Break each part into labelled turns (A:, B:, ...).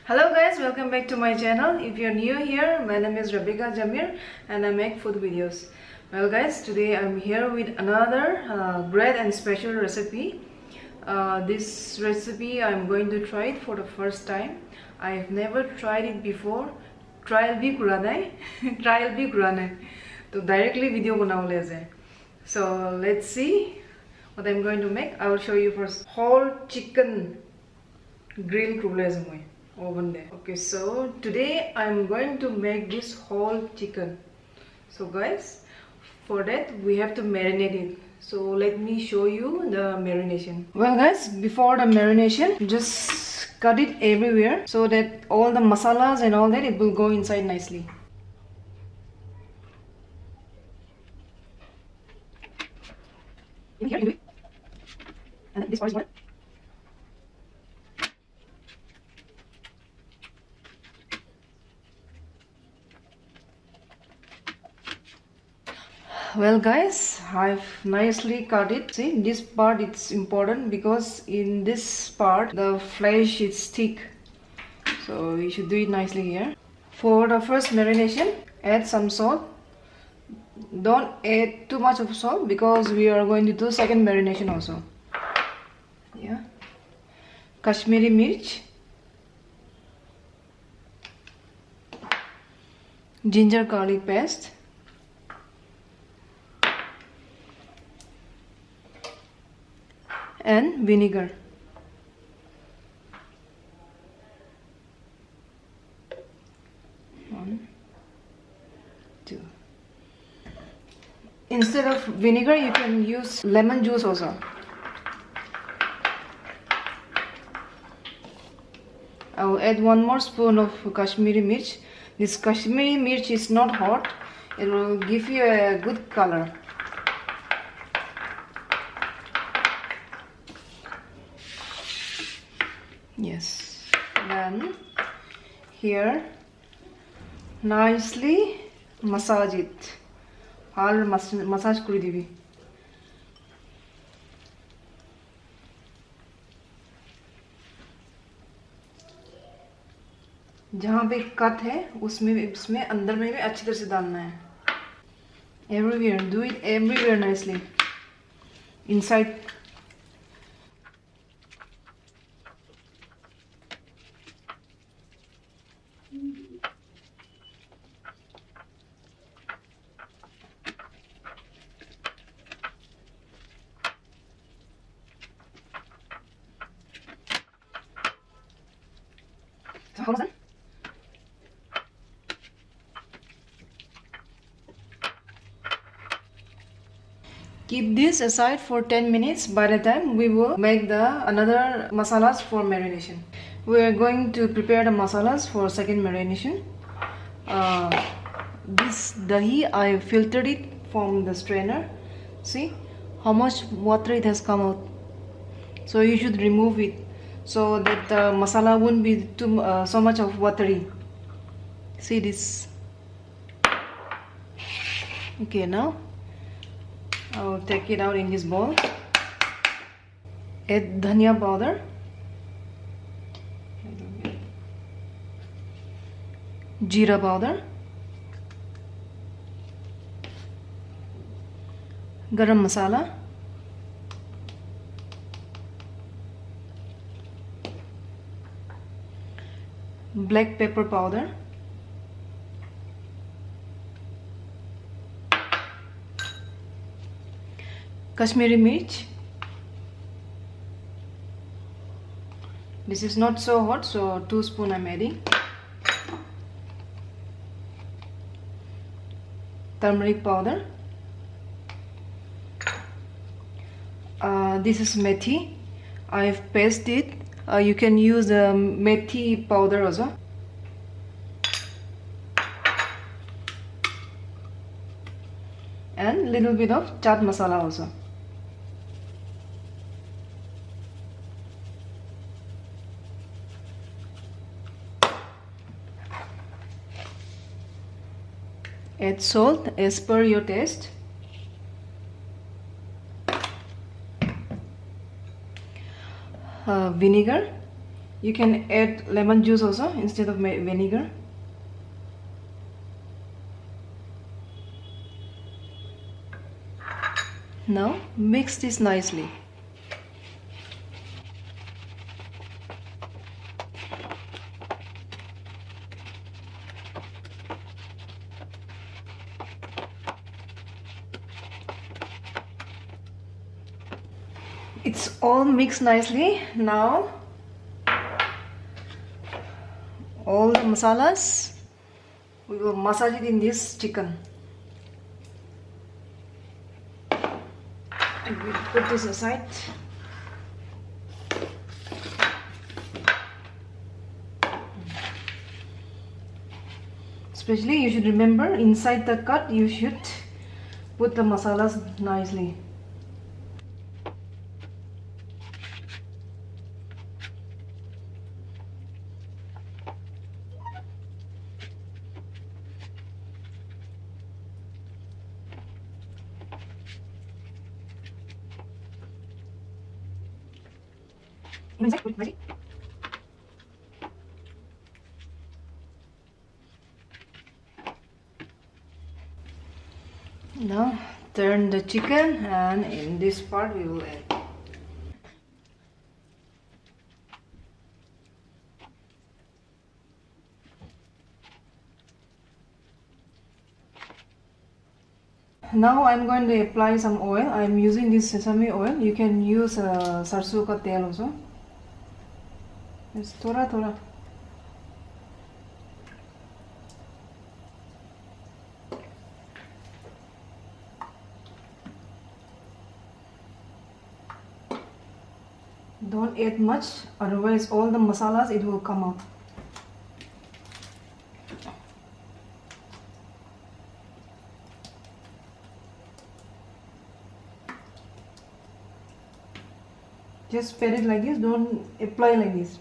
A: Hello guys, welcome back to my channel. If you're new here, my name is Rabika Jamir and I make food videos. Well guys, today I'm here with another great and special recipe. This recipe I'm going to try it for the first time. I've never tried it before. Trial bhi kura nahi. Trial bhi kura nahi. So directly video banaule ase. So let's see what I'm going to make. I will show you first. Whole chicken grill kurule moi oven there. Okay, so today I'm going to make this whole chicken. So guys, for that we have to marinate it. So let me show you the marination. Well guys, before the marination, just cut it everywhere so that all the masalas and all that, it will go inside nicely. In here, into it. And then this part is one. Well guys, I've nicely cut it. See, this part it's important because in this part the flesh is thick, so you should do it nicely here. For the first marination, add some salt. Don't add too much of salt because we are going to do second marination also. Yeah, Kashmiri mirch, ginger garlic paste, and vinegar. One, two. Instead of vinegar, you can use lemon juice also. I will add one more spoon of Kashmiri mirch. This Kashmiri mirch is not hot. It will give you a good color. Yes, then here nicely massage it. I'll massage kuri dibi. जहाँ पे cut है उसमें अंदर में भी अच्छी तरह से डालना है. Everywhere, do it everywhere nicely. Inside. So almost done. Keep this aside for 10 minutes. By the time we will make the another masalas for marination. We are going to prepare the masalas for second marination. This dahi, I filtered it from the strainer. See how much water it has come out. So you should remove it so that the masala won't be too so much of watery. See this. Okay, now I will take it out in this bowl. Add dhania powder, jeera powder, garam masala, black pepper powder, Kashmiri mirch. This is not so hot, so 2 spoons I'm adding. Turmeric powder. This is methi. I've pasted it. You can use the methi powder also. And little bit of chaat masala also. Add salt as per your taste. Vinegar You can add lemon juice also instead of vinegar. Now mix this nicely. It's all mixed nicely. Now all the masalas, we will massage it in this chicken. And we put this aside. Especially you should remember, inside the cut you should put the masalas nicely. Now turn the chicken, and in this part we will add. Now I'm going to apply some oil. I'm using this sesame oil. You can use sarson ka tel also. Just thoda. Don't add much, otherwise all the masalas it will come out. Just spread it like this, don't apply like this.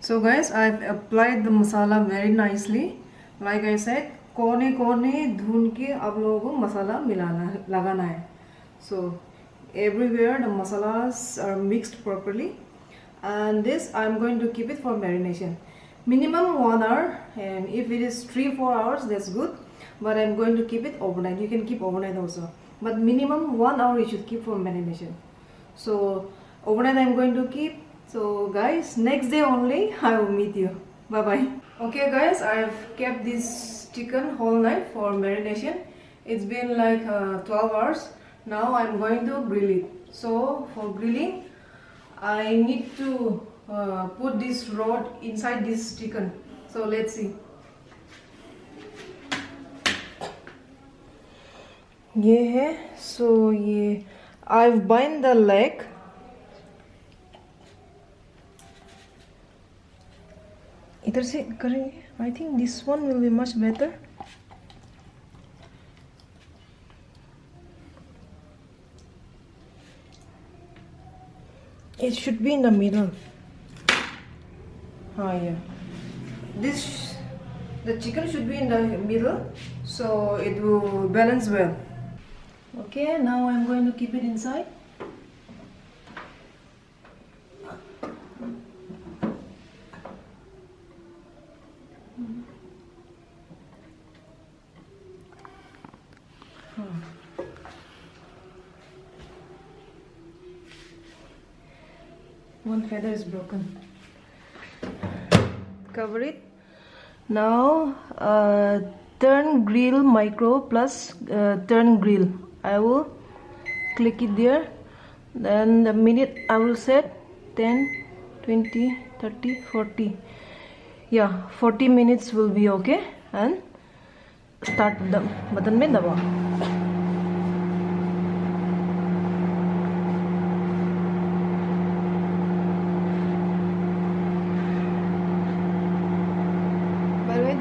A: So guys, I've applied the masala very nicely. Like I said, कोने कोने धुन के आप लोगों को मसाला मिलाना लगाना है. So everywhere the masalas are mixed properly, and this I'm going to keep it for marination. Minimum 1 hour, and if it is 3-4 hours, that's good. But I'm going to keep it overnight. You can keep overnight also, but minimum 1 hour you should keep for marination. So overnight I'm going to keep. So guys, next day only I will meet you. Bye bye. Okay guys, I've kept this chicken whole night for marination. It's been like 12 hours. Now I'm going to grill it. So for grilling, I need to put this rod inside this chicken. So let's see. ये है, so ये I've bind the leg. इधर से करेंगे. I think this one will be much better. It should be in the middle. Oh yeah. The chicken should be in the middle, so it will balance well. Okay, now I'm going to keep it inside. One feather is broken. Cover it. Now turn grill micro plus turn grill. I will click it there. Then the minute I will set 10, 20, 30, 40. Yeah, 40 minutes will be okay. And start the button में दबाओ.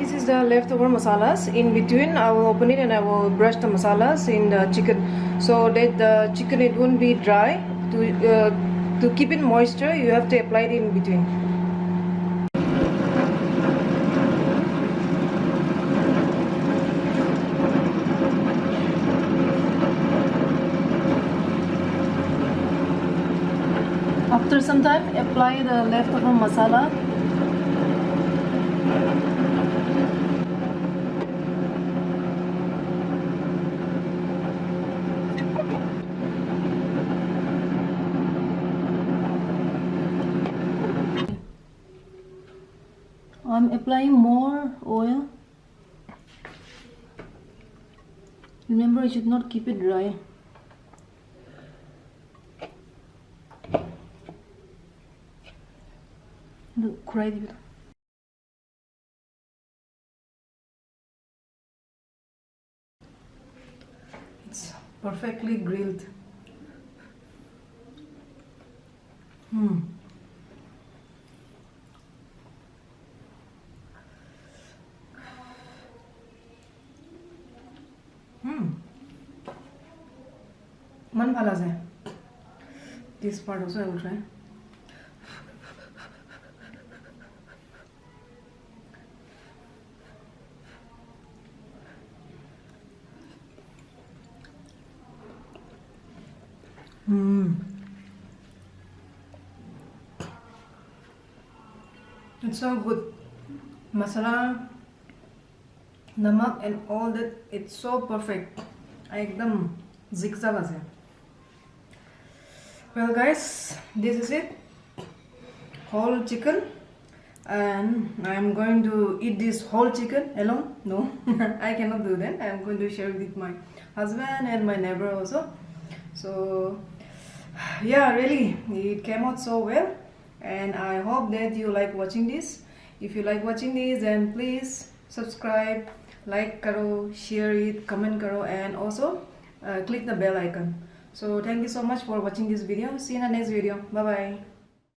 A: This is the leftover masalas. In between I will open it and I will brush the masalas in the chicken, so that the chicken it won't be dry. To keep it moisture, you have to apply it in between. time apply the leftover masala. I'm applying more oil. Remember, I should not keep it dry. Look, cry. It's perfectly grilled. Man bhala jai. This part also I will try. It's so good. Masala, namak and all that, it's so perfect. Ekdam zigzag ase. Well guys, this is it. Whole chicken, and I'm going to eat this whole chicken alone. No, I cannot do that. I'm going to share with my husband and my neighbor also. So yeah, really it came out so well, and I hope that you like watching this. If you like watching this, then please subscribe, like karo, share it, comment karo, and also click the bell icon. So thank you so much for watching this video. See you in the next video. Bye bye.